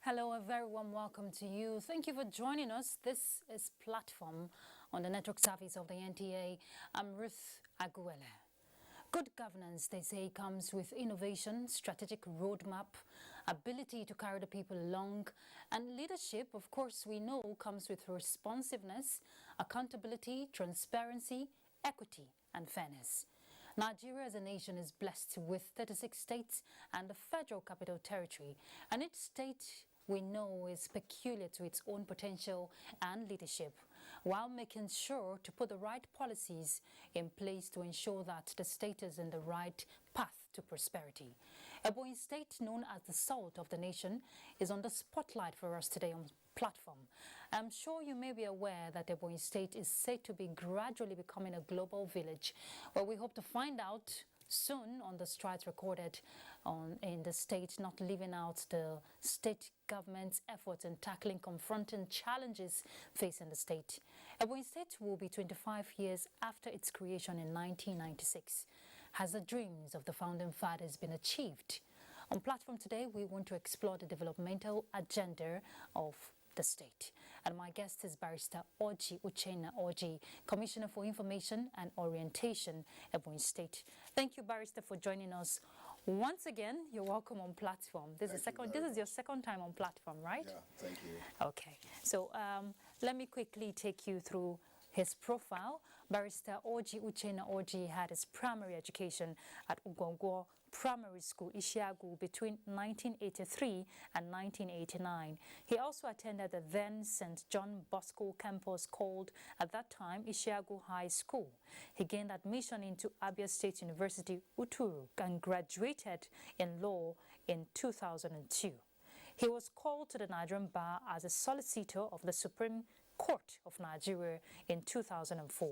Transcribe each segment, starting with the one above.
Hello, a very warm welcome to you. Thank you for joining us. This is Platform on the network service of the NTA. I'm Ruth Aguele. Good governance, they say, comes with innovation, strategic roadmap, ability to carry the people along, and leadership, of course, we know comes with responsiveness, accountability, transparency, equity, and fairness. Nigeria as a nation is blessed with 36 states and the Federal Capital Territory, and each state we know is peculiar to its own potential and leadership, while making sure to put the right policies in place to ensure that the state is in the right path to prosperity. Ebonyi State, known as the salt of the nation, is on the spotlight for us today on Platform. I'm sure you may be aware that Ebonyi State is said to be gradually becoming a global village, where we hope to find out soon on the strides recorded in the state, not leaving out the state government's efforts in tackling confronting challenges facing the state. Ebonyi State will be 25 years after its creation in 1996. Has the dreams of the founding fathers been achieved? On Platform today, we want to explore the developmental agenda of the state. And my guest is Barrister Orji Uchenna Orji, Commissioner for Information and Orientation, Ebonyi State. Thank you, Barrister, for joining us. Once again, you're welcome on Platform. This is your second time on Platform, right? Yeah, thank you. Okay, so let me quickly take you through his profile. Barrister Orji Uchenna Orji had his primary education at Ugwongwo Primary School, Ishiagu, between 1983 and 1989. He also attended the then St. John Bosco campus, called at that time Ishiagu High School. He gained admission into Abia State University, Uturu, and graduated in law in 2002. He was called to the Nigerian bar as a solicitor of the Supreme Court of Nigeria in 2004.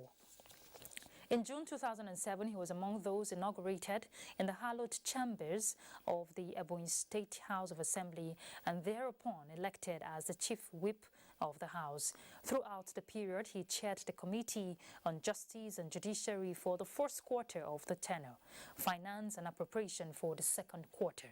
In June 2007, he was among those inaugurated in the hallowed chambers of the Ebonyi State House of Assembly, and thereupon elected as the chief whip of the House. Throughout the period, he chaired the Committee on Justice and Judiciary for the first quarter of the tenure, Finance and Appropriation for the second quarter.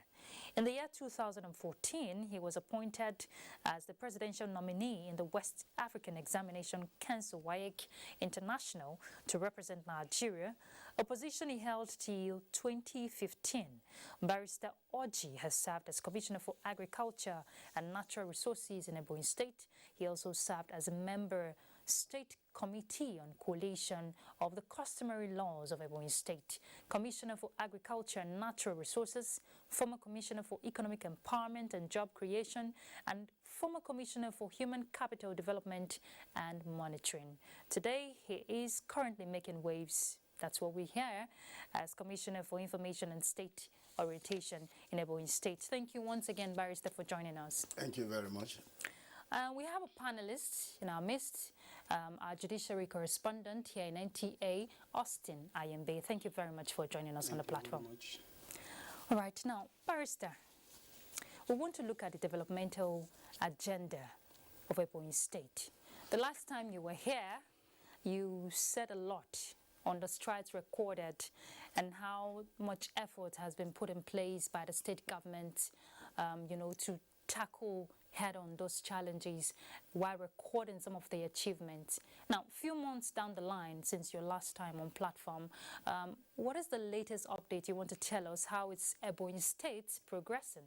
In the year 2014, he was appointed as the presidential nominee in the West African Examination Council WAEC International to represent Nigeria, a position he held till 2015. Barrister Orji has served as Commissioner for Agriculture and Natural Resources in Ebonyi State. He also served as a member State Committee on Coalition of the Customary Laws of Ebonyi State, Commissioner for Agriculture and Natural Resources, former Commissioner for Economic Empowerment and Job Creation, and former Commissioner for Human Capital Development and Monitoring. Today, he is currently making waves. That's what we hear as Commissioner for Information and State Orientation in Ebonyi State. Thank you once again, Barrister, for joining us. Thank you very much. We have a panelist in our midst, our judiciary correspondent here in NTA, Austin Ayembe. Thank you very much for joining us on the platform. All right, now, Barrister, we want to look at the developmental agenda of Ebonyi State. The last time you were here, you said a lot on the strides recorded and how much effort has been put in place by the state government, to tackle head-on those challenges while recording some of the achievements. Now, a few months down the line since your last time on Platform, what is the latest update you want to tell us how it's Ebonyi State progressing?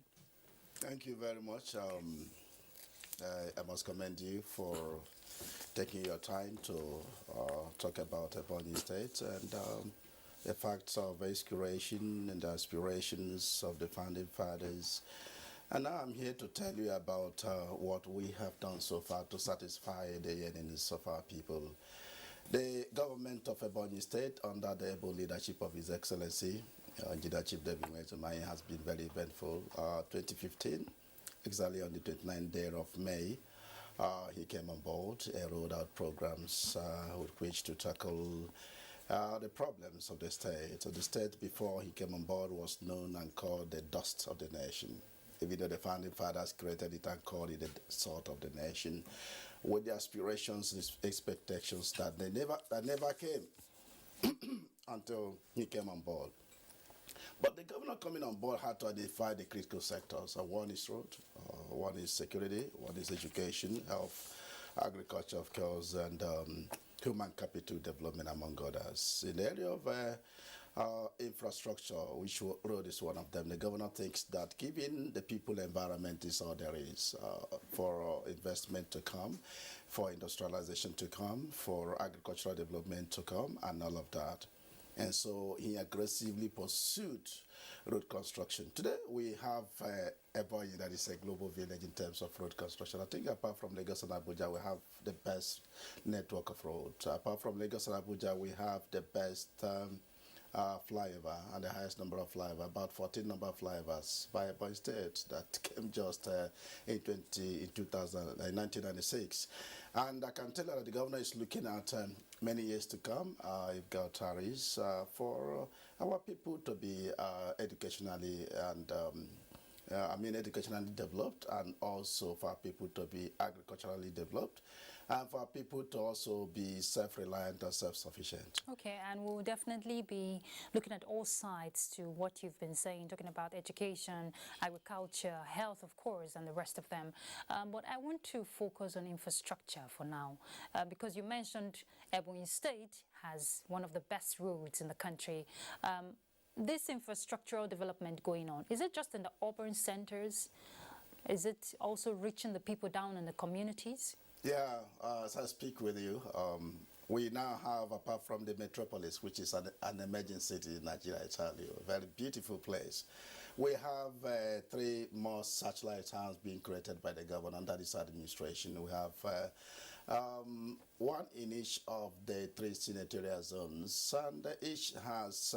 Thank you very much. I must commend you for taking your time to talk about Ebonyi State and the facts of its creation and the aspirations of the founding fathers. And now I'm here to tell you about what we have done so far to satisfy the yearnings of our people. The government of Ebonyi State, under the able leadership of His Excellency, Engineer Chief David Nwezumai, has been very eventful. 2015, exactly on the 29th day of May, he came on board, rolled out programs with which to tackle the problems of the state. So the state, before he came on board, was known and called the dust of the nation. Even though the founding fathers created it and called it the salt of the nation, with the aspirations and expectations that never came until he came on board. But the governor coming on board had to identify the critical sectors. One is road, one is security, one is education, health, agriculture, of course, and human capital development, among others. In the area of infrastructure, which road is one of them, the governor thinks that given the people environment is all there is for investment to come, for industrialization to come, for agricultural development to come, and all of that. And so he aggressively pursued road construction. Today we have Ebonyi that is a global village in terms of road construction. I think apart from Lagos and Abuja, we have the best network of roads. Apart from Lagos and Abuja, we have the best flyover and the highest number of flyovers, about 14 number of flyovers by state that came just in 1996. And I can tell you that the governor is looking at many years to come. You've got tariffs for our people to be educationally and educationally developed, and also for people to be agriculturally developed, and for people to also be self-reliant and self-sufficient. Okay, and we'll definitely be looking at all sides to what you've been saying, talking about education, agriculture, health, of course, and the rest of them. But I want to focus on infrastructure for now, because you mentioned Ebonyi State has one of the best roads in the country. This infrastructural development going on, is it just in the urban centers? Is it also reaching the people down in the communities? Yeah, as I speak with you, we now have, apart from the metropolis, which is an emerging city in Nigeria, I tell you, a very beautiful place. We have 3 more satellite towns being created by the government under this administration. We have one in each of the 3 senatorial zones, and each has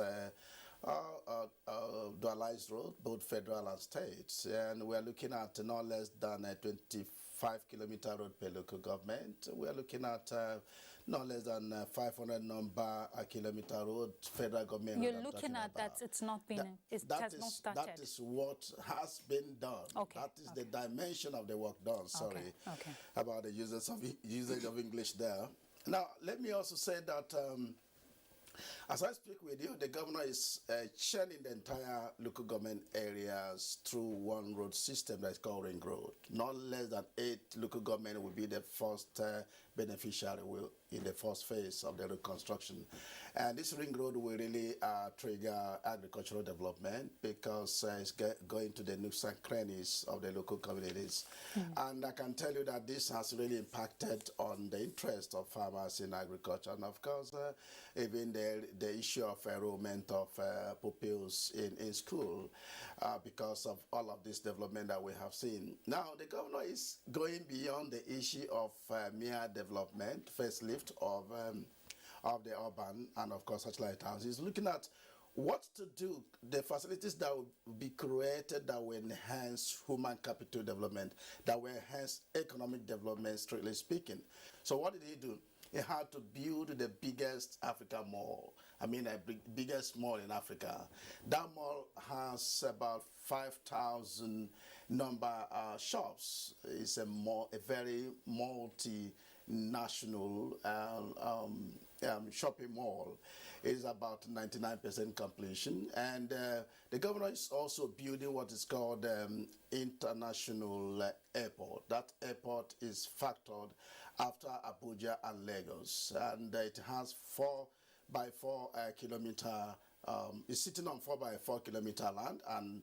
dualized road, both federal and state. And we're looking at no less than a 25-kilometer road per local government. We're looking at no less than 500 number a kilometer road federal government. You're looking at that, it's not been, it has not started. That is what has been done. Okay. That is the dimension of the work done. Sorry about the usage of English there. Now, let me also say that as I speak with you, the governor is churning the entire local government areas through one road system that is called Ring Road. Not less than 8 local government will be the first beneficiary in the first phase of the reconstruction. And this Ring Road will really trigger agricultural development because it's going to the nooks and crannies of the local communities. And I can tell you that this has really impacted on the interest of farmers in agriculture. And of course, even the issue of enrollment of pupils in school because of all of this development that we have seen. Now, the governor is going beyond the issue of mere development, facelift of the urban and, of course, satellite towns. He's looking at what to do, the facilities that will be created that will enhance human capital development, that will enhance economic development, strictly speaking. So what did he do? He had to build the biggest African mall. I mean, the biggest mall in Africa. That mall has about 5,000 number shops. It's a very multinational shopping mall. It's about 99% completion. And the governor is also building what is called international airport. That airport is factored after Abuja and Lagos. And it has 4x4 kilometer, it's sitting on 4x4 kilometer land, and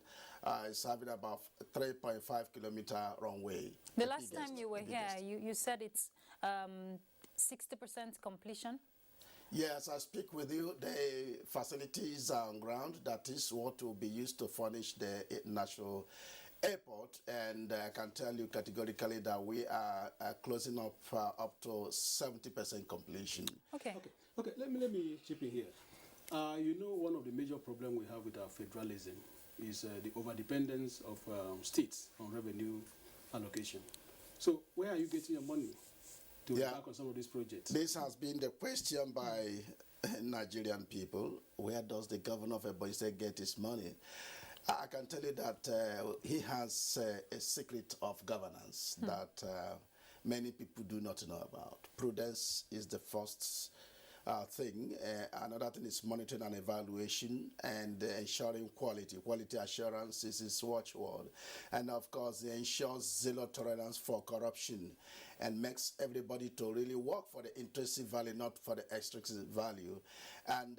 it's having about 3.5 kilometer runway. The last time you were here, you said it's 60% completion? Yes, I speak with you. The facilities are on ground. That is what will be used to furnish the national airport, and I can tell you categorically that we are closing up to 70% completion. Okay. Let me chip in here. You know, one of the major problems we have with our federalism is the overdependence of states on revenue allocation. So where are you getting your money to work on some of these projects? This has been the question by Nigerian people. Where does the governor of Ebonyi State get his money? I can tell you that he has a secret of governance that many people do not know about. Prudence is the first thing. Another thing is monitoring and evaluation and ensuring quality. Quality assurance is his watchword. And of course, it ensures zero tolerance for corruption and makes everybody to really work for the intrinsic value, not for the extrinsic value. And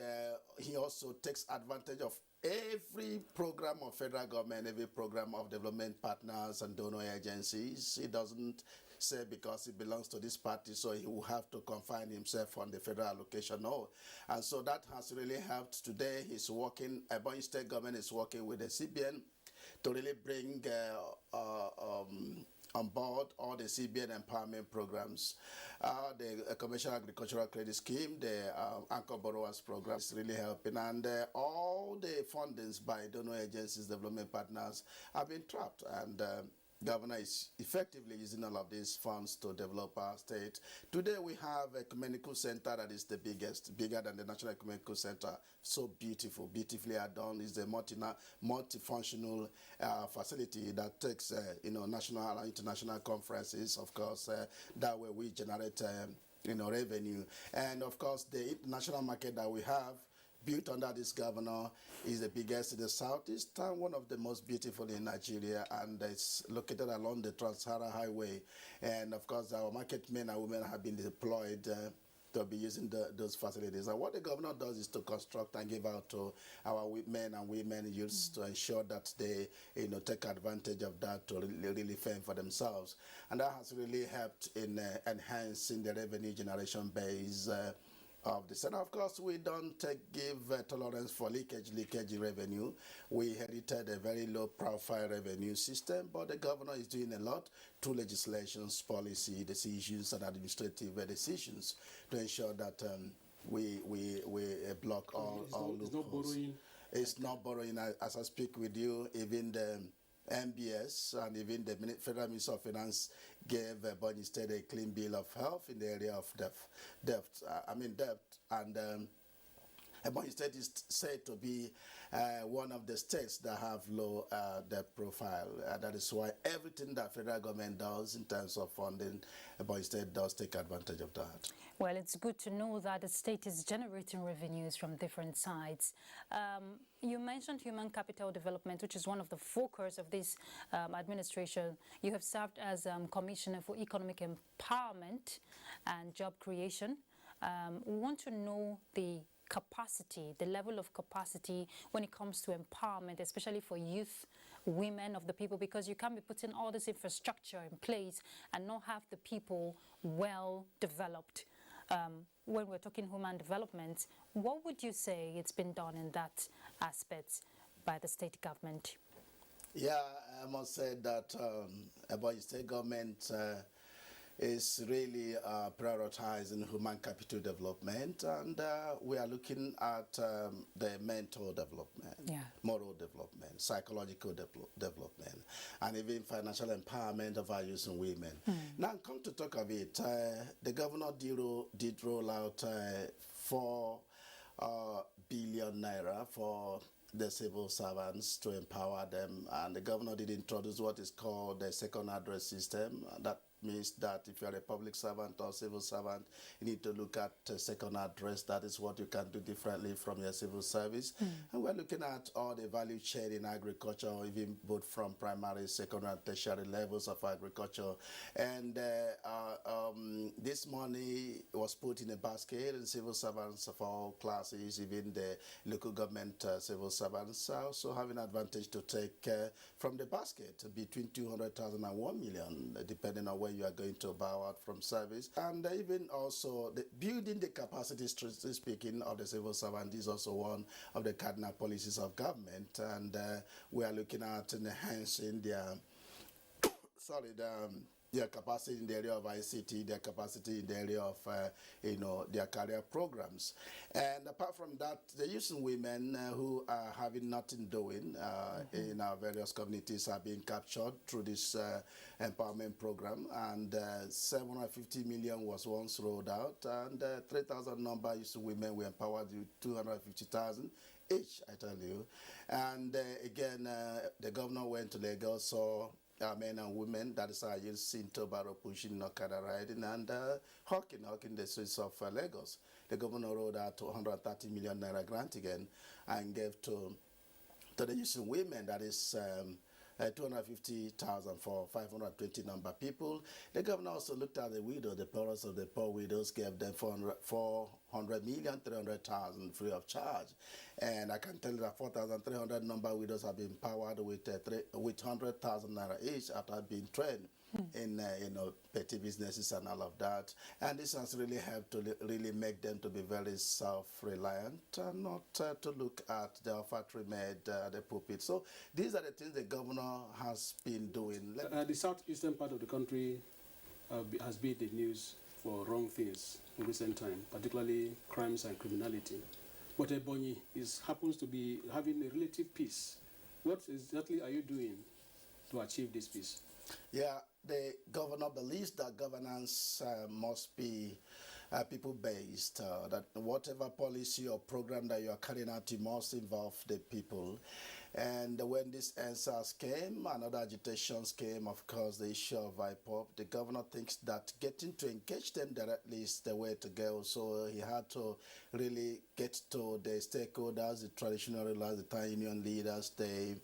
he also takes advantage of every program of federal government, every program of development partners and donor agencies. He doesn't say because he belongs to this party, so he will have to confine himself on the federal allocation. No. And so that has really helped. Today, he's working, Ebonyi State government is working with the CBN to really bring on board all the CBN empowerment programs, the Commercial Agricultural Credit Scheme, the Anchor Borrowers Program is really helping, and all the fundings by donor agencies, development partners have been trapped, and Governor is effectively using all of these funds to develop our state. Today we have a ecumenical center that is the biggest, bigger than the National Ecumenical Center. So beautiful, beautifully done. It's a multifunctional facility that takes, national and international conferences. Of course, that way we generate, revenue. And of course, the international market that we have built under this governor is the biggest in the southeast and one of the most beautiful in Nigeria, and it's located along the Trans-Sahara Highway. And of course, our market men and women have been deployed to be using those facilities. And what the governor does is to construct and give out to our men and women youths to ensure that they, take advantage of that to really fend for themselves. And that has really helped in enhancing the revenue generation base of the center. Of course, we don't give tolerance for leakage revenue. We inherited a very low profile revenue system, but the governor is doing a lot through legislations, policy decisions, and administrative decisions to ensure that we block all loopholes. It's not borrowing. As I speak with you, even the MBS and even the Federal Minister of Finance gave Ebonyi State a clean bill of health in the area of debt. And Ebonyi State is said to be one of the states that have low debt profile. That is why everything that federal government does in terms of funding, Ebonyi State does take advantage of that. Well, it's good to know that the state is generating revenues from different sides. You mentioned human capital development, which is one of the focus of this administration. You have served as Commissioner for Economic Empowerment and Job Creation. We want to know the capacity, the level of capacity when it comes to empowerment, especially for youth, women of the people, because you can't be putting all this infrastructure in place and not have the people well developed. When we're talking human development, what would you say it's been done in that aspect by the state government? Yeah, I must say that Ebonyi State government is really prioritizing human capital development, and we are looking at the mental development, moral development, psychological development, and even financial empowerment of our youth and women. Now, come to talk of it, the governor did roll out 4 billion naira for the civil servants to empower them, and the governor did introduce what is called the second address system. That means that if you're a public servant or civil servant, you need to look at second address. That is what you can do differently from your civil service. And we're looking at all the value chain in agriculture, even both from primary, secondary, and tertiary levels of agriculture. And this money was put in a basket, and civil servants of all classes, even the local government civil servants, are also have an advantage to take from the basket between 200,000 and 1 million, depending on where you are going to bow out from service. And even also building the capacity, strictly speaking, of the civil servant is also one of the cardinal policies of government. And we are looking at enhancing their capacity in the area of ICT, their capacity in the area of, their career programs. And apart from that, the youth and women who are having nothing doing in our various communities are being captured through this empowerment program. And 750 million was once rolled out, and 3,000 number youth and women were empowered with 250,000 each, I tell you. And again, the governor went to Lagos, saw men and women, that is our youth in Tobaro pushing Okada riding and hawking the streets of Lagos. the governor rolled out 130 million naira grant again and gave to the Houston women, that is 250,000 for 520 number people. The governor also looked at the widow, the poorest of the poor widows, gave them 400 million, 300,000 free of charge. And I can tell you that 4,300 number widows have been empowered with 100,000 naira each after being trained in petty businesses and all of that. And this has really helped to really make them to be very self-reliant and not to look at the factory made the pulpit. So these are the things the governor has been doing. The southeastern part of the country has been the news for wrong things in recent time, particularly crimes and criminality. But Ebonyi happens to be having a relative peace. What exactly are you doing to achieve this peace? Yeah, the governor believes that governance must be people-based, that whatever policy or program that you are carrying out, you must involve the people. And when these answers came and other agitations came, of course, the issue of IPOP, the governor thinks that getting to engage them directly is the way to go. So he had to really get to the stakeholders, the traditional rulers, the town union leaders, the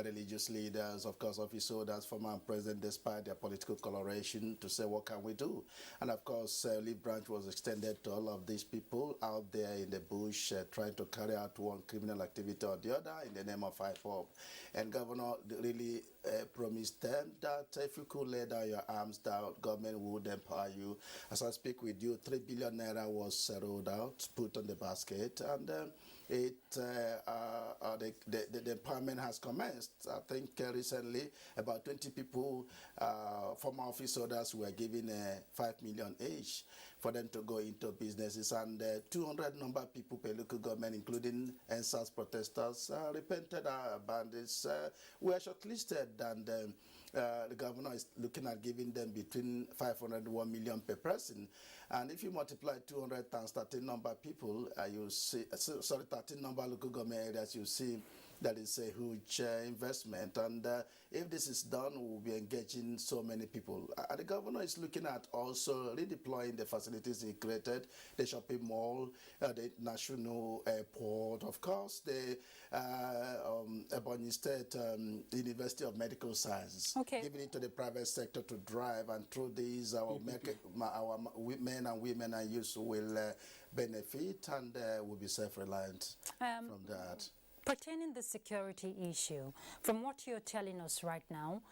religious leaders, of course, office holders, former and present, despite their political coloration, to say, what can we do? And of course, leave branch was extended to all of these people out there in the bush trying to carry out one criminal activity or the other in the name of IPOP. And governor really promised them that if you could lay down your arms down, government would empower you. As I speak with you, 3 billion naira was rolled out, put on the basket, and the empowerment has commenced. I think recently about 20 people, former office holders, were given 5 million each for them to go into businesses, and 200 number of people per local government, including NSAS protesters, repented bandits, were shortlisted, and the governor is looking at giving them between 500 and 1 million per person. And if you multiply 200 times 13 number of people, you see, 13 number of local government areas, you see that is a huge investment. And if this is done, we'll be engaging so many people. The governor is looking at also redeploying the facilities he created, the shopping mall, the national airport, of course, the Ebonyi State University of Medical Sciences, giving it to the private sector to drive, and through these, our men and women and youth will benefit and will be self-reliant from that. Pertaining the security issue, from what you're telling us right now,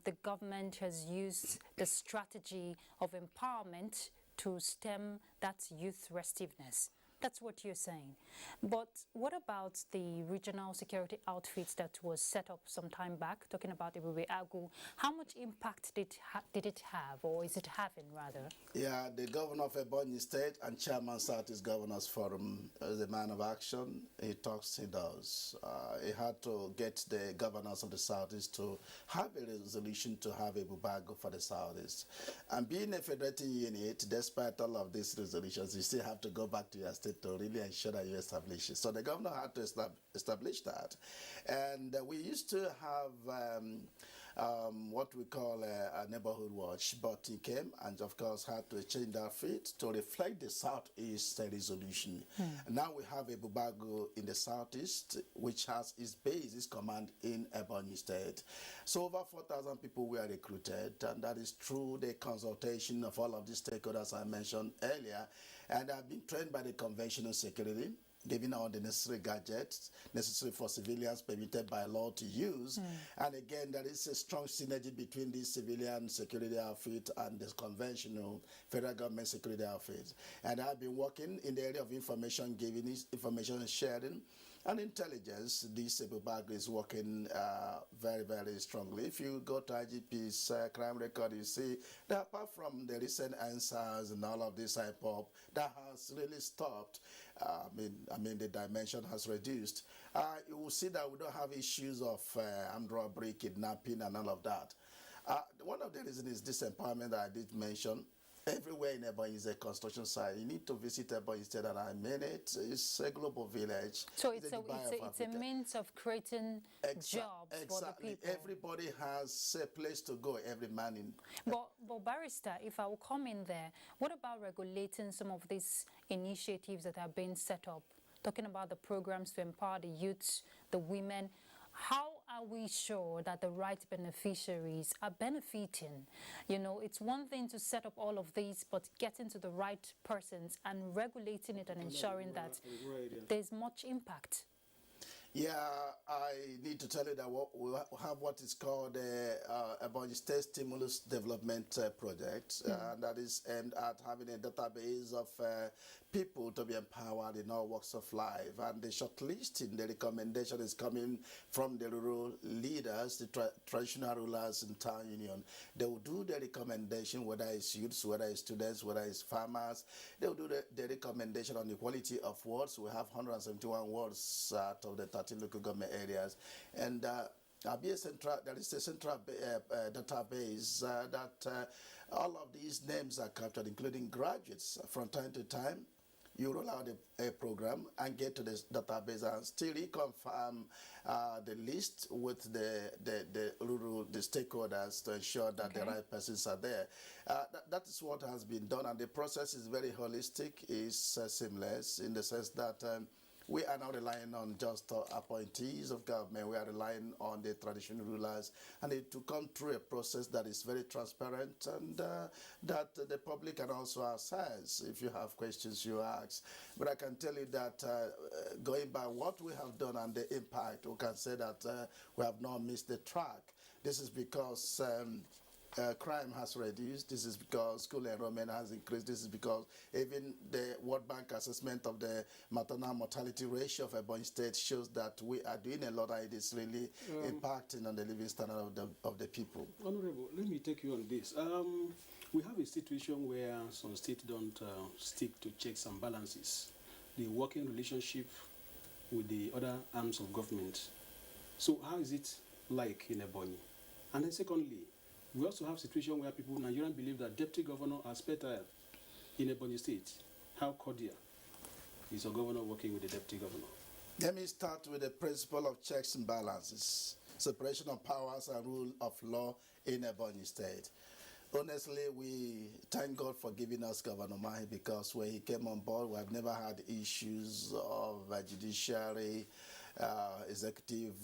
the government has used the strategy of empowerment to stem that youth restiveness. That's what you're saying. But what about the regional security outfits that was set up some time back, talking about Ebube Agu? How much impact did it have, or is it having, rather? Yeah, the governor of Ebonyi State and chairman Southeast Governors Forum is a man of action. He talks, he does. He had to get the governors of the Southeast to have a resolution to have Ebube Agu for the Southeast. And being a federating unit, despite all of these resolutions, you still have to go back to your state to really ensure that you establish it. So the governor had to establish that. And we used to have what we call a neighborhood watch, but he came and of course had to change that fit to reflect the Southeast resolution. Now we have a Ebube Agu in the Southeast, which has its base, its command in Ebonyi State. So over 4,000 people were recruited, and that is through the consultation of all of the stakeholders I mentioned earlier, and have been trained by the conventional security, giving all the necessary gadgets necessary for civilians permitted by law to use. And again, there is a strong synergy between the civilian security outfit and the conventional federal government security outfit. And I've been working in the area of information giving, information sharing, and intelligence. This Ebube Agu is working very, very strongly. If you go to IGP's crime record, you see that apart from the recent answers and all of this IPOP, that has really stopped. I mean, the dimension has reduced. You will see that we don't have issues of armed robbery, kidnapping, and all of that. One of the reasons is this empowerment that I did mention. everywhere in Ebonyi is a construction site. You need to visit Ebonyi State, and I mean it. It's a global village. So it's a means of creating jobs for the people. Everybody has a place to go, every man in. But Barrister, if I will come in there, what about regulating some of these initiatives that are being set up? Talking about the programs to empower the youths, the women. How are we sure that the right beneficiaries are benefiting? You know, it's one thing to set up all of these, but getting to the right persons and regulating it and ensuring that there's much impact. Yeah, I need to tell you that we have what is called a Ebonyi State Stimulus Development Project, and that is aimed at having a database of people to be empowered in all walks of life. And the shortlisting, the recommendation is coming from the rural leaders, the traditional rulers in town union. They will do the recommendation, whether it's youths, whether it's students, whether it's farmers. They will do the recommendation on the quality of wards. We have 171 wards out of the 13 local government areas. And there is a central database that all of these names are captured, including graduates. From time to time, you roll out a program and get to this database and still reconfirm the list with the stakeholders to ensure that the right persons are there. That is what has been done, and the process is very holistic, is seamless in the sense that we are not relying on just appointees of government. We are relying on the traditional rulers, and it to come through a process that is very transparent and that the public can also assess. If you have questions, you ask. But I can tell you that going by what we have done and the impact, we can say that we have not missed the track. This is because crime has reduced. This is because school enrollment has increased. This is because even the World Bank assessment of the maternal mortality ratio of Ebonyi State shows that we are doing a lot, and it is really impacting on the living standard of the people. Honorable, let me take you on this. We have a situation where some states don't stick to checks and balances, the working relationship with the other arms of government. So how is it like in Ebonyi? And then secondly, we also have a situation where people, Nigerians, believe that deputy governor are better in Ebonyi State. How cordial is a governor working with the deputy governor? Let me start with the principle of checks and balances, separation of powers and rule of law in Ebonyi State. Honestly, we thank God for giving us Governor Mahi, because when he came on board, we have never had issues of judiciary, executive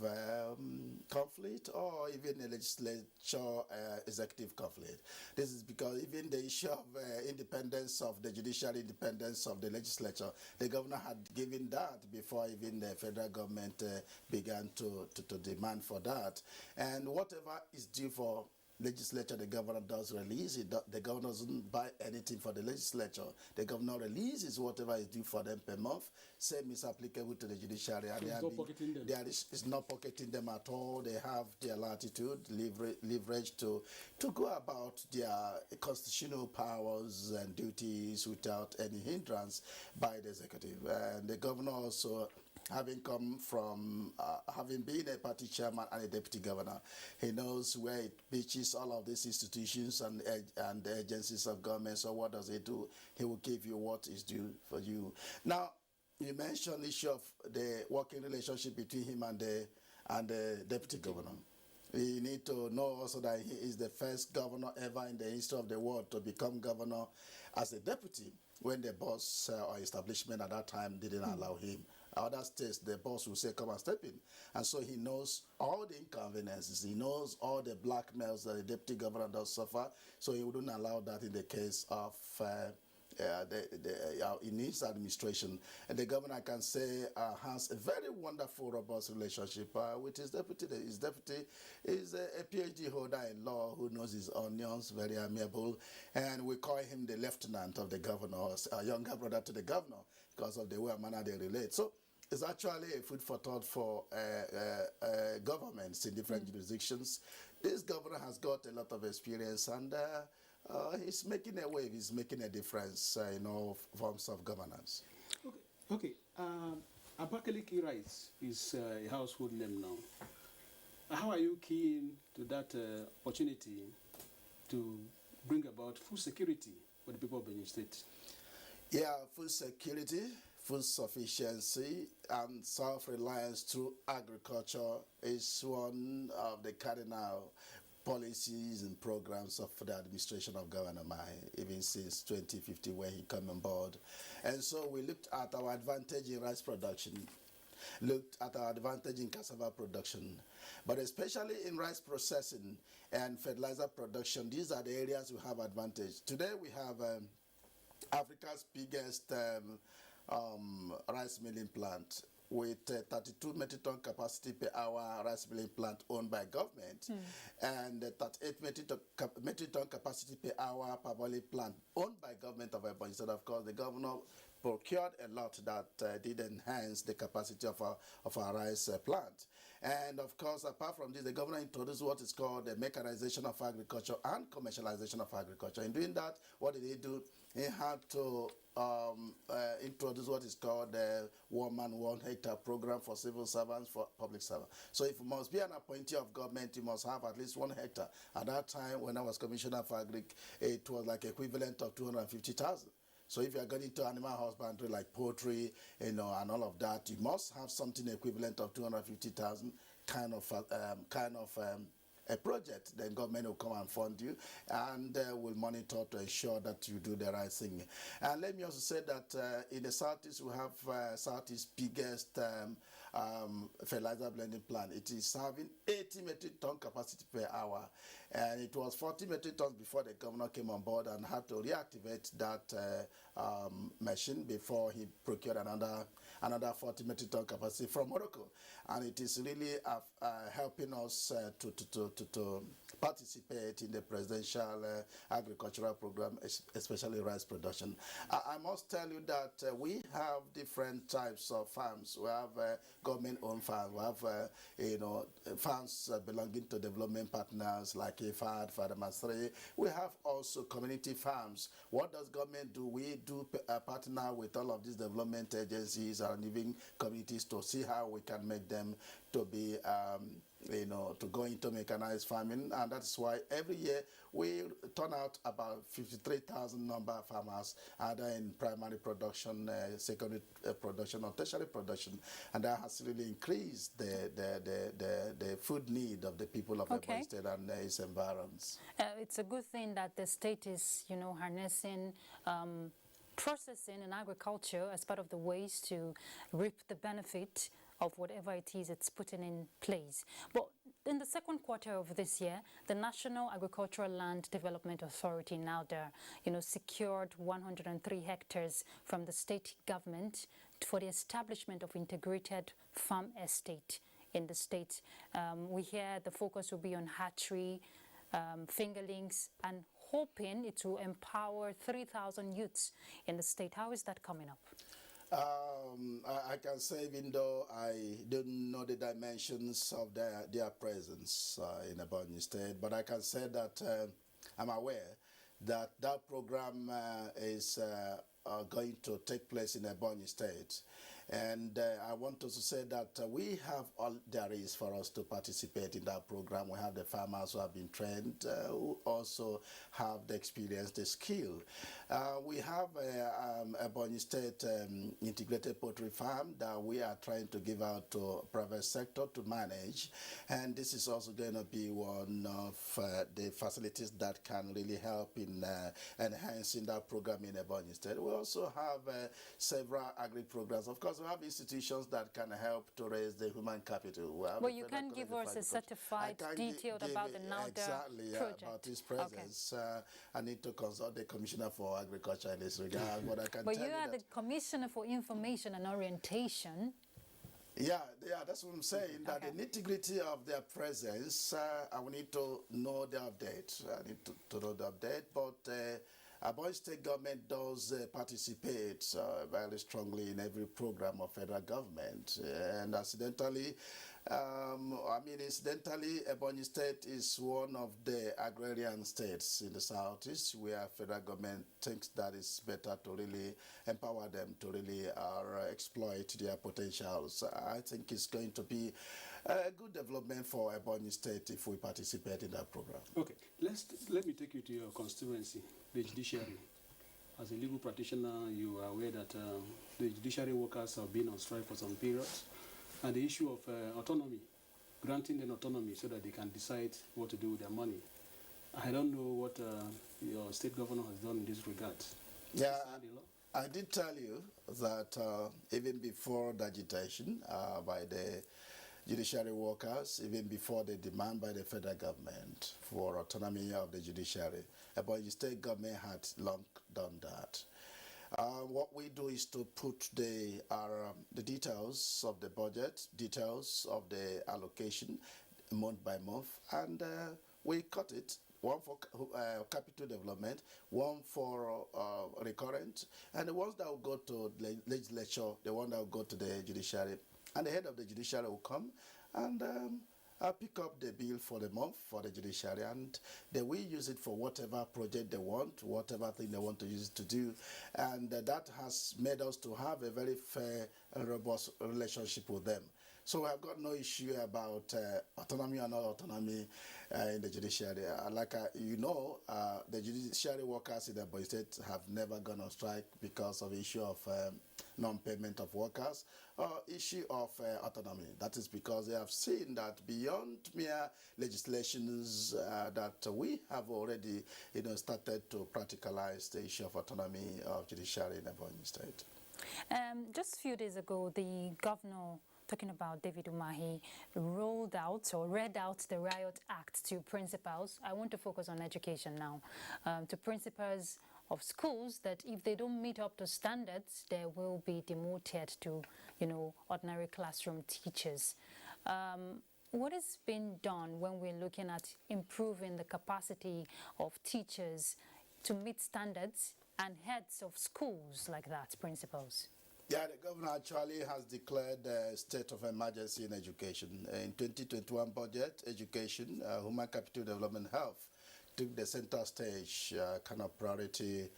conflict, or even a legislature executive conflict. This is because even the issue of independence of the judiciary, independence of the legislature, the governor had given that before even the federal government began to demand for that. And whatever is due for legislature, the governor does release it. The governor doesn't buy anything for the legislature. The governor releases whatever is due for them per month. Same is applicable to the judiciary. And it's not pocketing them at all. They have their latitude, leverage to go about their constitutional powers and duties without any hindrance by the executive. And the governor also, having come from, having been a party chairman and a deputy governor, he knows where it pitches all of these institutions and the agencies of government. So what does he do? He will give you what is due for you. Now, you mentioned the issue of the working relationship between him and the deputy governor. You need to know also that he is the first governor ever in the history of the world to become governor as a deputy, when the boss or establishment at that time didn't allow him. Other states, the boss will say, come and step in. And so he knows all the inconveniences. He knows all the blackmails that the deputy governor does suffer. So he wouldn't allow that in the case of in his administration. And the governor, can say, has a very wonderful, robust relationship with his deputy. His deputy is a PhD holder in law who knows his onions, very amiable. And we call him the lieutenant of the governor, a younger brother to the governor, because of the way and manner they relate. So it's actually a food for thought for governments in different jurisdictions. This governor has got a lot of experience, and he's making a wave. He's making a difference in all forms of governance. Okay. Abakaliki Rice is a household name now. How are you keen to that opportunity to bring about food security for the people of Benin State? Yeah, food security, food sufficiency, and self-reliance through agriculture is one of the cardinal policies and programs of the administration of Governor Mai, even since 2050 when he came on board. And so we looked at our advantage in rice production, looked at our advantage in cassava production, but especially in rice processing and fertilizer production. These are the areas we have advantage. Today we have Africa's biggest rice milling plant with 32 metric ton capacity per hour rice milling plant owned by government, and 38 metric ton capacity per hour parboiling plant owned by government of Ebonyi State. Of course, the governor procured a lot that did enhance the capacity of our rice plant. And of course, apart from this, the governor introduced what is called the mechanization of agriculture and commercialization of agriculture. In doing that, what did he do? He had to introduce what is called the 1 man 1 hectare program for civil servants, for public servants. So if you must be an appointee of government, you must have at least 1 hectare. At that time, when I was commissioner for agric, it was like equivalent of 250,000. So if you are going into animal husbandry like poultry, and all of that, you must have something equivalent of 250,000 kind of a project. Then government will come and fund you, and will monitor to ensure that you do the right thing. And let me also say that in the Southeast, we have Southeast's biggest fertilizer blending plant. It is having 80 metric ton capacity per hour, and it was 40 metric tons before the governor came on board and had to reactivate that machine before he procured another 40 metric ton capacity from Morocco. And it is really helping us to participate in the presidential agricultural program, especially rice production. I must tell you that we have different types of farms. We have government-owned farms. We have farms belonging to development partners like IFAD, Farmers 3. We have also community farms. What does government do? We do partner with all of these development agencies and even communities to see how we can make them to be to go into mechanized farming, and that's why every year we turn out about 53,000 number of farmers, either in primary production, secondary production, or tertiary production, and that has really increased the food need of the people of Ebonyi State and its environs. It's a good thing that the state is, harnessing processing and agriculture as part of the ways to reap the benefit of whatever it is it's putting in place. But in the second quarter of this year, the National Agricultural Land Development Authority, NALDA, secured 103 hectares from the state government for the establishment of integrated farm estate in the state. We hear the focus will be on hatchery, fingerlings, and hoping it will empower 3,000 youths in the state. How is that coming up? I can say, even though I don't know the dimensions of their presence in Ebonyi State, but I can say that I'm aware that that program is going to take place in Ebonyi State. And I want to say that we have all there is for us to participate in that program. We have the farmers who have been trained, who also have the experience, the skill. We have a Ebonyi State integrated poultry farm that we are trying to give out to private sector to manage. And this is also going to be one of the facilities that can really help in enhancing that program in Ebonyi State. We also have several agri-programs. Of course, we have institutions that can help to raise the human capital. Well, you can give us a certified, detailed about the NALDA project. About his presence. Okay. I need to consult the Commissioner for Agriculture in this regard. But I can but tell you are the Commissioner for Information and Orientation. Yeah, that's what I'm saying, that the nitty-gritty of their presence, I will need to know the update. I need to know the update, but Ebonyi State government does participate very strongly in every program of federal government. And incidentally, Ebonyi State is one of the agrarian states in the Southeast where federal government thinks that it's better to really empower them to really exploit their potentials. I think it's going to be a good development for Ebonyi State if we participate in that program. Okay, let me take you to your constituency, the judiciary. as a legal practitioner, you are aware that the judiciary workers have been on strike for some periods. And the issue of autonomy, granting them autonomy so that they can decide what to do with their money. I don't know what your state governor has done in this regard. Yeah, I did tell you that even before the agitation by the judiciary workers, even before the demand by the federal government for autonomy of the judiciary, but the state government had long done that. What we do is to put the details of the budget, details of the allocation month by month, and we cut it. One for capital development, one for recurrent, and the ones that will go to the legislature, the one that will go to the judiciary, and the head of the judiciary will come and I'll pick up the bill for the month for the judiciary, and they will use it for whatever project they want, whatever thing they want to use it to do, and that has made us to have a very fair and robust relationship with them. So I've got no issue about autonomy or not autonomy in the judiciary. The judiciary workers in the Ebonyi State have never gone on strike because of issue of non-payment of workers or issue of autonomy. That is because they have seen that beyond mere legislations that we have already started to practicalize the issue of autonomy of judiciary in Ebonyi State. Just a few days ago, the governor, talking about David Umahi, rolled out or read out the Riot Act to principals. I want to focus on education now. To principals of schools, that if they don't meet up to standards, they will be demoted to, ordinary classroom teachers. What has been done when we're looking at improving the capacity of teachers to meet standards and heads of schools like that, principals? Yeah, the governor actually has declared a state of emergency in education. In 2021 budget, education, human capital development, health took the center stage, kind of priority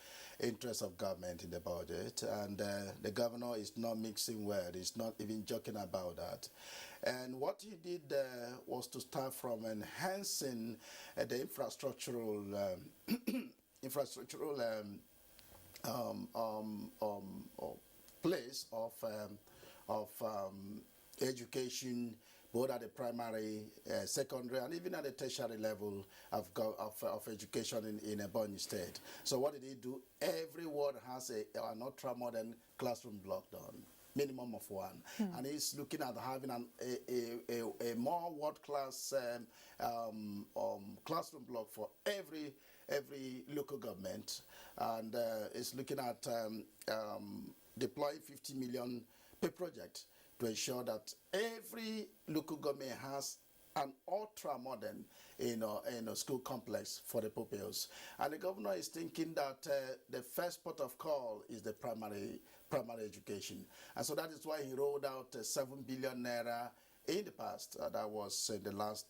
interest of government in the budget. And the governor is not mixing words, he's not even joking about that. And what he did was to start from enhancing the infrastructural place of education, both at the primary, secondary, and even at the tertiary level of education in Ebonyi State. So what did he do? Every ward has an ultra-modern classroom block done, minimum of one. And he's looking at having a more world-class classroom block for every local government, and is looking at deploying 50 million per project to ensure that every local government has an ultra-modern school complex for the pupils. And the governor is thinking that the first port of call is the primary education. And so that is why he rolled out 7 billion naira in the past, that was in the last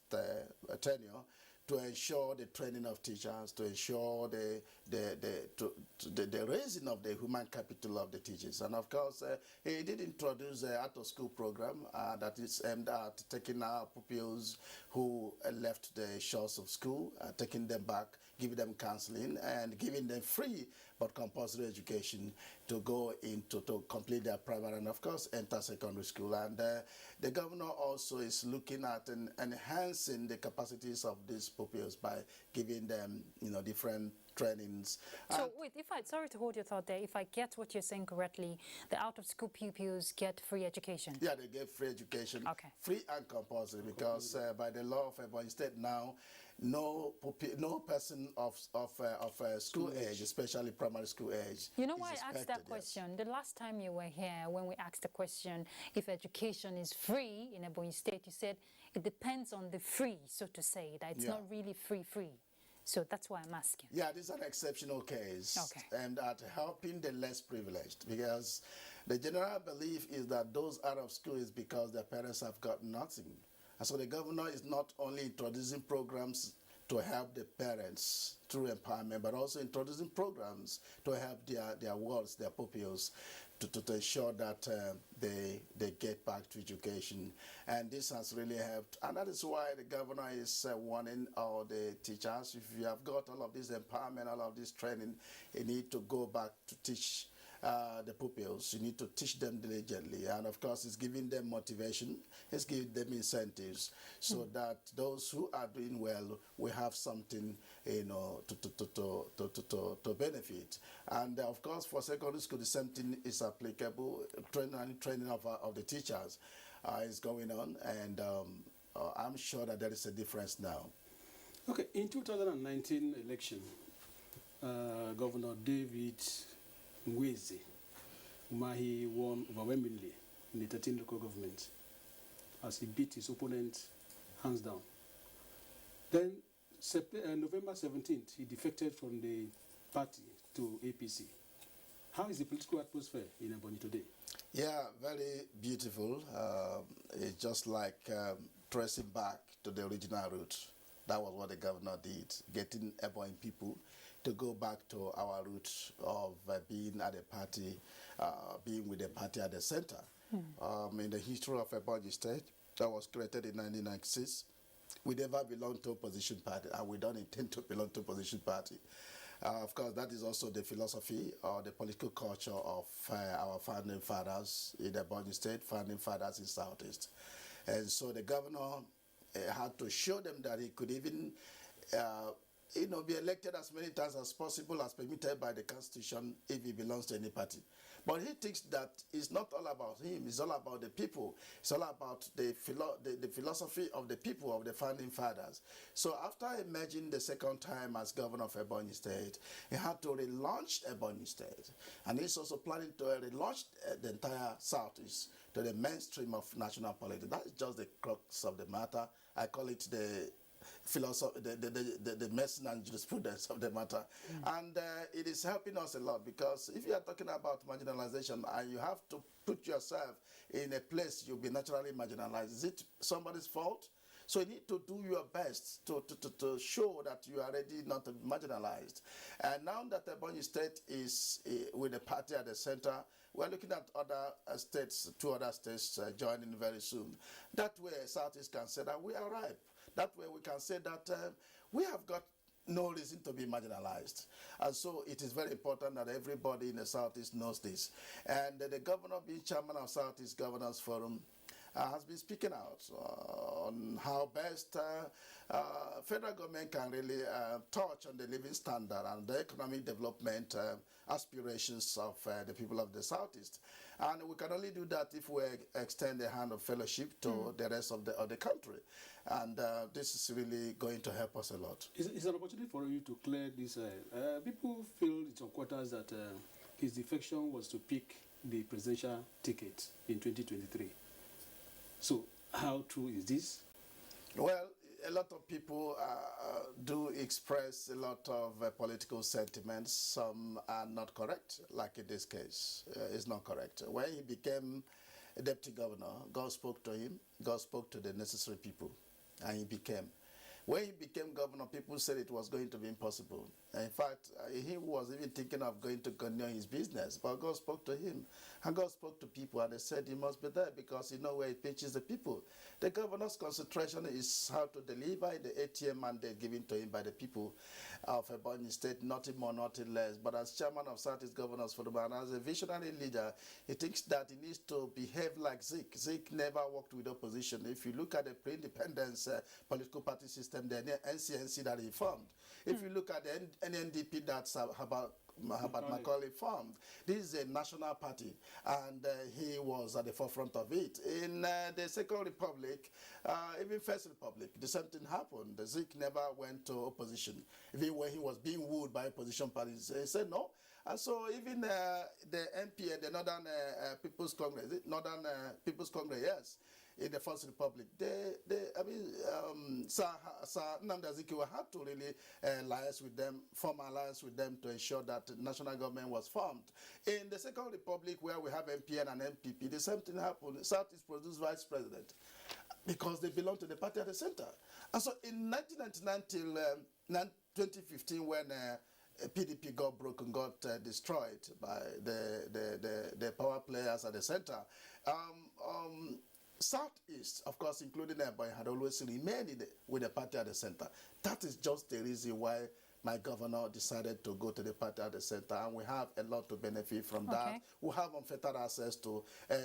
tenure, to ensure the training of teachers, to ensure the raising of the human capital of the teachers. And of course, he did introduce an out-of-school program that is aimed at taking our pupils who left the shores of school, taking them back, giving them counseling, and giving them free but compulsory education to go into to complete their primary and of course enter secondary school. And the governor also is looking at enhancing the capacities of these pupils by giving them different trainings. So wait, sorry to hold your thought there, if I get what you're saying correctly, the out-of-school pupils get free education? Yeah, they get free education, okay. Free and compulsory, because by the law of Ebonyi State now, no person of school age, especially primary school age. You know why I asked that question? The last time you were here, when we asked the question if education is free in Ebonyi State, you said it depends on the free, so to say, that it's not really free. So that's why I'm asking. Yeah, this is an exceptional case, and at helping the less privileged, because the general belief is that those out of school is because their parents have got nothing. And so the governor is not only introducing programs to help the parents through empowerment, but also introducing programs to help their wards, their pupils, to ensure that they get back to education. And this has really helped. And that is why the governor is warning all the teachers, if you have got all of this empowerment, all of this training, you need to go back to teach the pupils. You need to teach them diligently. And of course, it's giving them motivation. It's giving them incentives so that those who are doing well will have something, you know, to benefit. And of course, for secondary school, the same thing is applicable. Training of the teachers is going on. And I'm sure that there is a difference now. Okay, in 2019 election, Governor David Ngweze Umahi won overwhelmingly in the 13 local governments as he beat his opponent hands down. Then November 17th, he defected from the party to APC. How is the political atmosphere in Ebonyi today? Yeah, very beautiful. It's just like tracing back to the original route. That was what the governor did, getting Ebonyi people to go back to our roots of being at a party, being with the party at the center. In the history of Ebonyi State, that was created in 1996, we never belonged to opposition party, and we don't intend to belong to opposition party. Of course, that is also the philosophy or the political culture of our founding fathers in Ebonyi State, founding fathers in Southeast. And so the governor had to show them that he could even be elected as many times as possible as permitted by the Constitution if he belongs to any party. But he thinks that it's not all about him, it's all about the people. It's all about the philosophy of the people, of the founding fathers. So after emerging the second time as governor of Ebonyi State, he had to relaunch Ebonyi State. And he's also planning to relaunch the entire Southeast to the mainstream of national politics. That is just the crux of the matter. I call it the philosophy, the medicine and jurisprudence of the matter. And it is helping us a lot, because if you are talking about marginalization and you have to put yourself in a place you'll be naturally marginalized, is it somebody's fault? So you need to do your best to show that you are ready not to be marginalized. And now that Ebonyi State is with the party at the center, we're looking at other states, 2 other states joining very soon. That way, Southeast can say that we are ripe. That way we can say that we have got no reason to be marginalized. And so it is very important that everybody in the Southeast knows this. And the governor, being chairman of Southeast Governors Forum, has been speaking out on how best federal government can really touch on the living standard and the economic development aspirations of the people of the Southeast. And we can only do that if we extend the hand of fellowship to the rest of the country. And this is really going to help us a lot. It's an opportunity for you to clear this. People feel in some quarters that his defection was to pick the presidential ticket in 2023. So how true is this? Well, a lot of people do express a lot of political sentiments. Some are not correct, like in this case. It's not correct. When he became a deputy governor, God spoke to him. God spoke to the necessary people, and he became. When he became governor, people said it was going to be impossible. And in fact, he was even thinking of going to continue his business, but God spoke to him. And God spoke to people, and they said he must be there because you know where he pitches the people. The governor's concentration is how to deliver the ATM mandate given to him by the people of Ebonyi State, nothing more, nothing less. But as chairman of Southeast Governors Forum and as a visionary leader, he thinks that he needs to behave like Zik. Zik never worked with opposition. If you look at the pre-independence political party system, the NCNC that he formed, if you look at the NNDP that's about Macaulay formed, this is a national party, and he was at the forefront of it. In the Second Republic, even First Republic, the same thing happened. The Zik never went to opposition. Even when he was being wooed by opposition parties, he said no. And so even the NPA, the Northern People's Congress, People's Congress, yes, in the First Republic, Sir Nnamdi Azikiwe had to really form alliance with them to ensure that the national government was formed. In the Second Republic, where we have MPN and MPP, the same thing happened. Southeast produced vice president because they belong to the party at the center. And so in 1999 till 2015, when PDP got broken, got destroyed by the power players at the center. Southeast, of course, including Ebonyi, had always remained with the party at the center. That is just the reason why my governor decided to go to the party at the center, and we have a lot to benefit from that. We have unfettered access to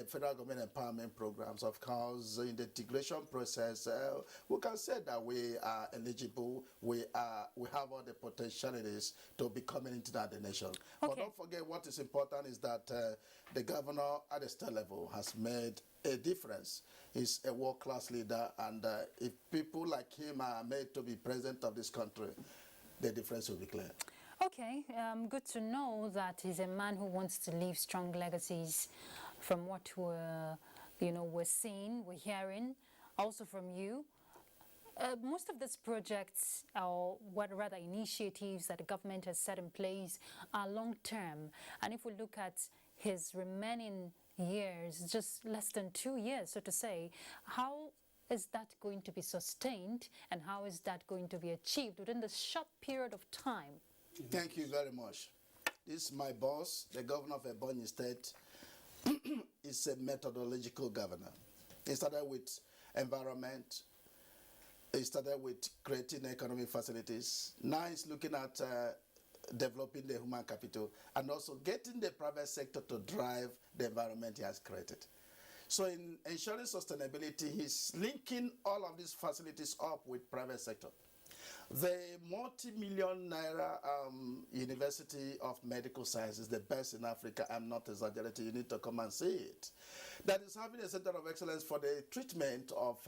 federal government empowerment programs. Of course, in the integration process, we can say that we are eligible. We have all the potentialities to be coming into that nation. But don't forget, what is important is that the governor at the state level has made a difference. He's a world-class leader, and if people like him are made to be president of this country, the difference will be clear. Okay, good to know that he's a man who wants to leave strong legacies. From what we're seeing, we're hearing, also from you. Most of these projects, or what rather initiatives that the government has set in place, are long-term. And if we look at his remaining years, just less than 2 years, so to say, how is that going to be sustained, and how is that going to be achieved within the short period of time? Thank you very much. This is my boss, the governor of Ebonyi State. Is a methodological governor. He started with environment. He started with creating economic facilities. Now he's looking at developing the human capital and also getting the private sector to drive the environment he has created. So in ensuring sustainability, he's linking all of these facilities up with private sector. The multi-million naira University of Medical Sciences, the best in Africa, I'm not exaggerating, you need to come and see it. That is having a center of excellence for the treatment of,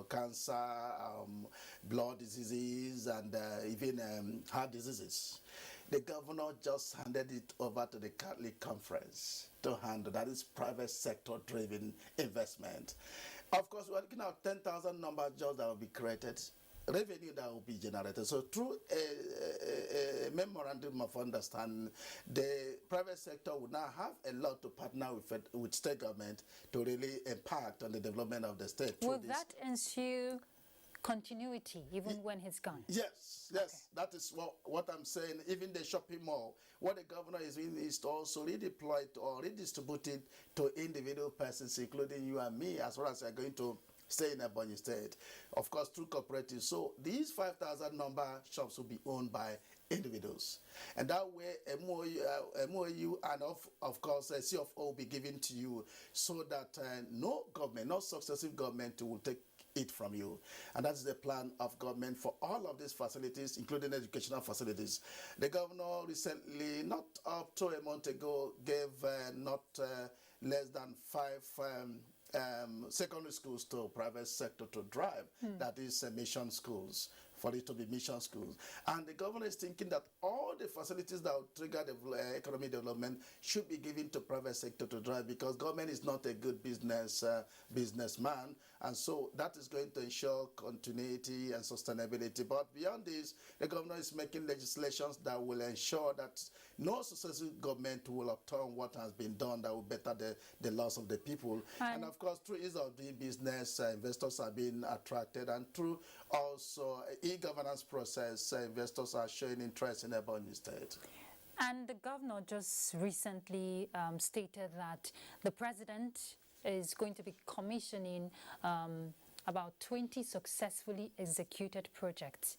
cancer, blood diseases, and even heart diseases. The governor just handed it over to the Catholic Conference to handle. That is private sector-driven investment. Of course, we're looking at 10,000 number of jobs that will be created, revenue that will be generated. So through a memorandum of understanding, the private sector will now have a lot to partner with state government to really impact on the development of the state. Will that ensure continuity even when he's gone? Yes, yes. Okay. That is what I'm saying. Even the shopping mall, what the governor is doing is to also redeploy it or redistribute it to individual persons, including you and me, as well as they're going to stay in Ebonyi State, of course, through cooperatives. So these 5,000 number shops will be owned by individuals. And that way, MOU and of course, a CFO will be given to you so that no government, no successive government will take it from you. And that's the plan of government for all of these facilities, including educational facilities. The governor recently, not up to a month ago, gave not less than 5 secondary schools to private sector to drive. That is mission schools, for it to be mission schools. And the government is thinking that all the facilities that will trigger the economic development should be given to private sector to drive, because government is not a good businessman. And so that is going to ensure continuity and sustainability. But beyond this, the governor is making legislations that will ensure that no successive government will upturn what has been done that will better the loss of the people. And of course, through ease of doing business, investors are being attracted, and through also e-governance process, investors are showing interest in Ebonyi State. And the governor just recently stated that the president is going to be commissioning about 20 successfully executed projects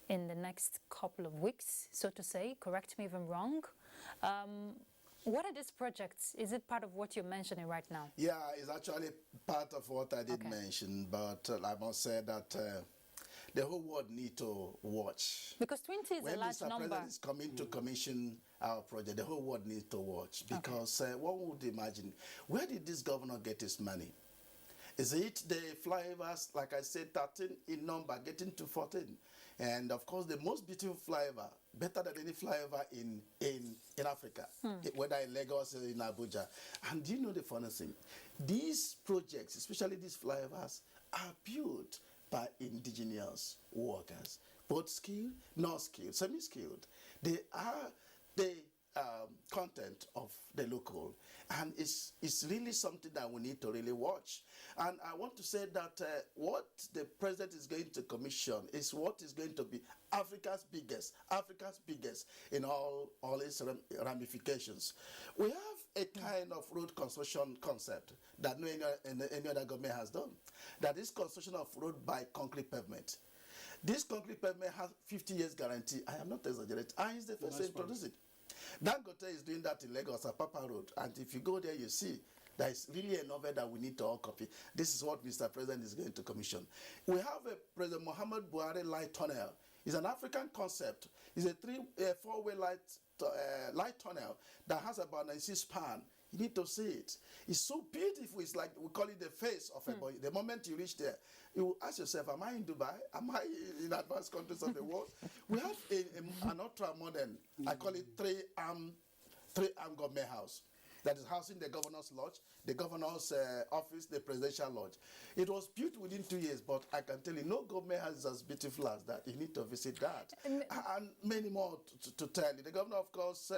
in the next couple of weeks, so to say. Correct me if I'm wrong. What are these projects? Is it part of what you're mentioning right now? Yeah, it's actually part of what I did mention, but I must say that the whole world need to watch. Because 20 is a large number. When Mr. President is coming to commission our project, the whole world needs to watch. Because one would imagine, where did this governor get his money? Is it the flyovers, like I said, 13 in number, getting to 14? And of course, the most beautiful flyover, better than any flyover in Africa, whether in Lagos or in Abuja. And do you know the funny thing? These projects, especially these flyovers, are built by indigenous workers, both skilled, not skilled, semi-skilled. They are the content of the local, and it's really something that we need to really watch. And I want to say that what the president is going to commission is what is going to be Africa's biggest in all its ramifications. We have a kind of road construction concept that no any other government has done. That is construction of road by concrete pavement. This concrete pavement has 50 years guarantee. I am not exaggerating. And he's the first to introduce it. Dangote is doing that in Lagos at Papa Road. And if you go there, you see there is really a novel that we need to all copy. This is what Mr. President is going to commission. We have a President Muhammad Buhari light tunnel. It's an African concept. It's a four-way light tunnel that has about 96 span. You need to see it. It's so beautiful. It's like, we call it the face of a boy. The moment you reach there, you will ask yourself, am I in Dubai? Am I in advanced countries of the world? We have an ultra-modern, I call it three-arm government house that is housing the governor's lodge, the governor's office, the presidential lodge. It was built within 2 years, but I can tell you, no government has as beautiful as that. You need to visit that. And many more to tell you. The governor, of course,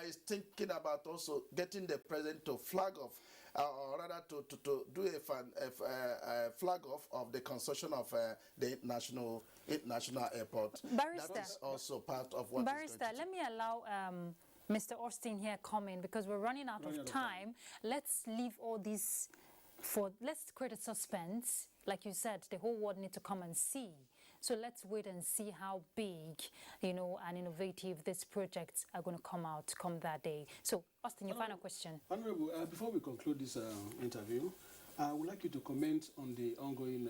is thinking about also getting the president to flag off, or rather to do a flag off of the construction of the international airport. Barrister, that is also part of what Barrister, let me allow Mr. Austin here comment, because we're running out of time. Let's leave all this let's create a suspense. Like you said, the whole world needs to come and see. So let's wait and see how big, and innovative these projects are going to come that day. So, Austin, your final question. Honorable, before we conclude this interview, I would like you to comment on the ongoing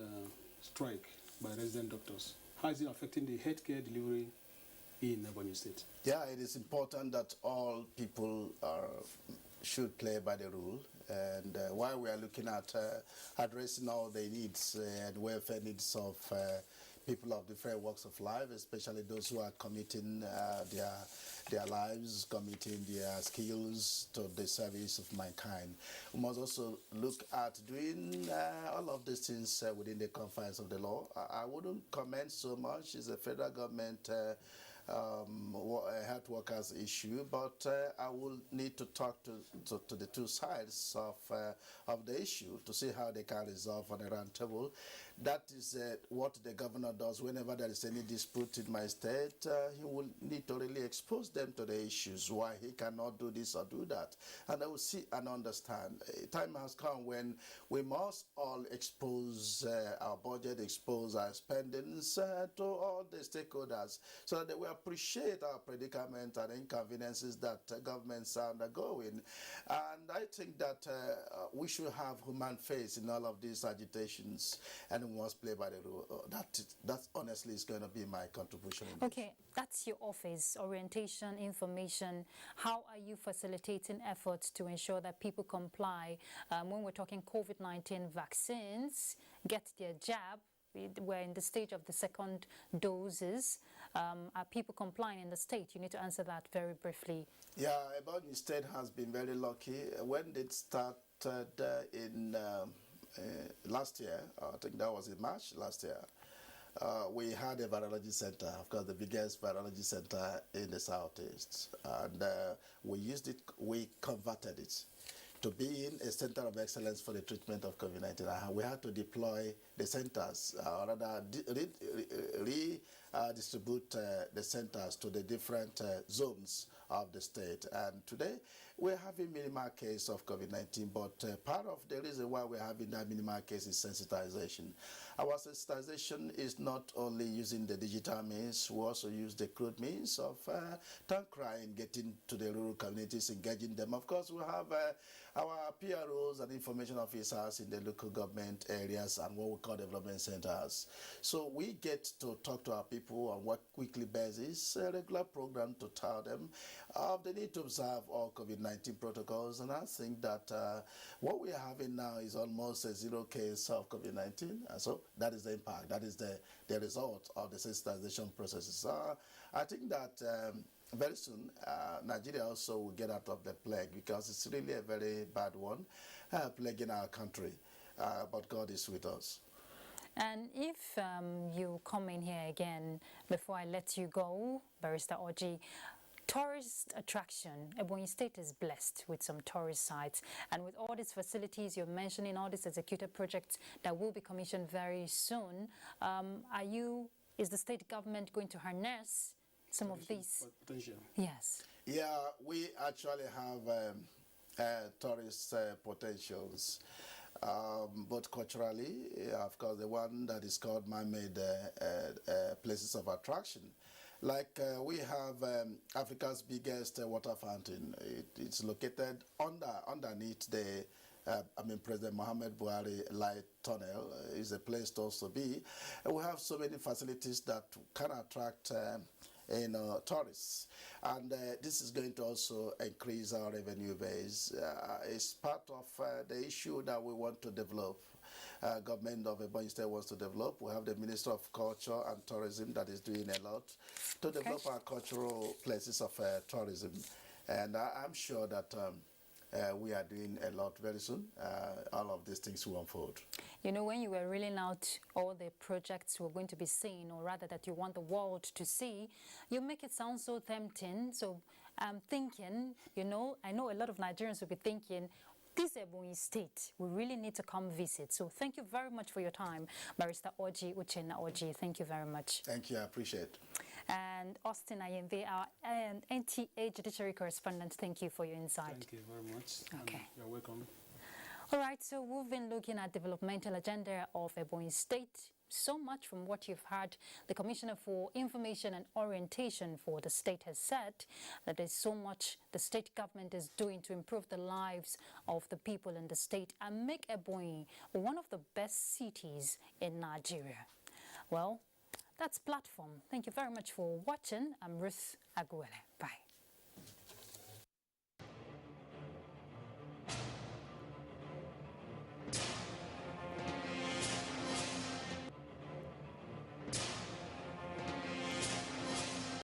strike by resident doctors. How is it affecting the healthcare delivery in Ebonyi State? Yeah, it is important that all people should play by the rule. And while we are looking at addressing all the needs and welfare needs of people of different walks of life, especially those who are committing their lives, committing their skills to the service of mankind, we must also look at doing all of these things within the confines of the law. I wouldn't comment so much. It's a federal government health workers issue, but I will need to talk to the two sides of the issue to see how they can resolve on a round table. That is what the governor does whenever there is any dispute in my state. He will need to really expose them to the issues, why he cannot do this or do that. And I will see and understand. Time has come when we must all expose our budget, expose our spendings to all the stakeholders, so that they will appreciate our predicament and inconveniences that governments are undergoing. And I think that we should have human face in all of these agitations, and we must play by the rule. That honestly is going to be my contribution. Okay, that's your office, orientation, information. How are you facilitating efforts to ensure that people comply? When we're talking COVID-19 vaccines, get their jab. We're in the stage of the second doses. Are people complying in the state? You need to answer that very briefly. Yeah, Ebonyi State has been very lucky. When it started in last year, I think that was in March last year, we had a virology center, of course, the biggest virology center in the Southeast. And we used it, we converted it to being a center of excellence for the treatment of COVID-19. We had to deploy the centers, or rather redistribute the centers to the different zones of the state. And today, we're having minimal case of COVID-19, but part of the reason why we're having that minimal case is sensitization. Our sensitization is not only using the digital means, we also use the crude means of town crying, getting to the rural communities, engaging them. Of course, we have our PROs and information officers in the local government areas and what we call development centers. So we get to talk to our people on what weekly basis, a regular program to tell them they need to observe all COVID-19 protocols. And I think that what we are having now is almost a 0 case of COVID-19. And so that is the impact, that is the result of the sensitization processes. I think that very soon, Nigeria also will get out of the plague, because it's really a very bad one, plague in our country. But God is with us. And if you come in here again, before I let you go, Barrister Orji, Tourist attraction. Ebonyi State is blessed with some tourist sites, and with all these facilities you're mentioning, all these executed projects that will be commissioned very soon, is the state government going to harness some of these? Potential. Yes. Yeah, we actually have tourist potentials, both culturally, of course, the one that is called man-made places of attraction. Like we have Africa's biggest water fountain. It's located underneath the President Mohamed Buhari Light Tunnel is a place to also be. And we have so many facilities that can attract tourists, and this is going to also increase our revenue base. It's part of the issue that we want to develop. Government of Ebonyi State wants to develop. We have the Minister of Culture and Tourism that is doing a lot to develop our cultural places of tourism, and I'm sure that we are doing a lot very soon. All of these things will unfold. You know, when you were reeling out all the projects we're going to be seeing, or rather that you want the world to see, you make it sound so tempting. So I'm thinking, you know, I know a lot of Nigerians will be thinking, this Ebonyi State, we really need to come visit. So thank you very much for your time, Barrister Orji Uchenna Orji. Thank you very much. Thank you, I appreciate it. And Austin Ayembe, our NTA Judiciary Correspondent, thank you for your insight. Thank you very much. Okay. You're welcome. All right, so we've been looking at developmental agenda of Ebonyi State. So much from what you've heard, the Commissioner for Information and Orientation for the state has said that there's so much the state government is doing to improve the lives of the people in the state and make Ebonyi one of the best cities in Nigeria. Well, that's Platform. Thank you very much for watching. I'm Ruth Aguele. Bye.